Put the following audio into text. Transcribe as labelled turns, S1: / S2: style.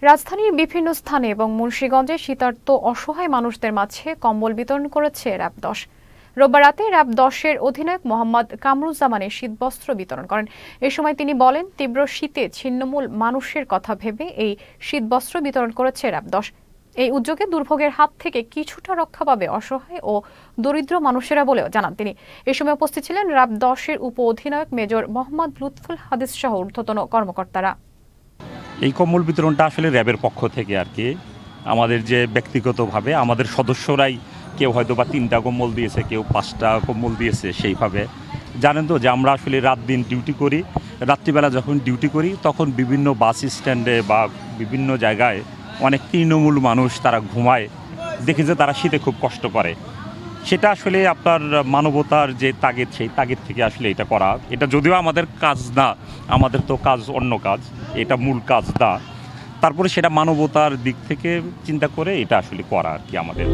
S1: রাজধানীর বিভিন্ন স্থানে এবং মুন্সিগঞ্জে শীতার্ত অসহায় মানুষদের মাঝে কম্বল বিতরণ করেছে র‍্যাব-১০। রোববার রাতে র‍্যাব-১০-এর অধিনায়ক মোহাম্মদ কামরুজ্জামান শীতবস্ত্র বিতরণ করেন। এ সময় তিনি বলেন, তীব্র শীতে ছিন্নমূল মানুষের কথা ভেবে এই শীতবস্ত্র বিতরণ করেছে র‍্যাব-১০। এই উদ্যোগে দুর্ভোগের হাত থেকে কিছুটা রক্ষা পাবে অসহায় ও দরিদ্র মানুষেরা বলেও জানান তিনি। এ সময় উপস্থিত ছিলেন র‍্যাব-১০-এর উপ অধিনায়ক মেজর মোহাম্মদ লুৎফুল হাদিস সহ ঊর্ধ্বতন কর্মকর্তারা।
S2: এই কম্বল বিতরণটা আসলে র‍্যাবের পক্ষ থেকে আমাদের যে ব্যক্তিগতভাবে আমাদের সদস্যরাই কেউ হয়তো বা 3টা কম্বল দিয়েছে, কেউ 5টা কম্বল দিয়েছে। সেইভাবে জানেন তো যে আমরা আসলে রাত দিন ডিউটি করি। রাত্রিবেলা যখন ডিউটি করি তখন বিভিন্ন বাস স্ট্যান্ডে বা বিভিন্ন জায়গায় অনেক তৃণমূল মানুষ তারা ঘুমায়, দেখি যে তারা শীতে খুব কষ্ট করে। সেটা আসলে আপনার মানবতার যে তাগিদ, সেই তাগিদ থেকে আসলে এটা করা। এটা যদিও আমাদের কাজ না, আমাদের তো কাজ অন্য কাজ, এটা মূল কাজ না। তারপরে সেটা মানবতার দিক থেকে চিন্তা করে এটা আসলে করা আমাদের।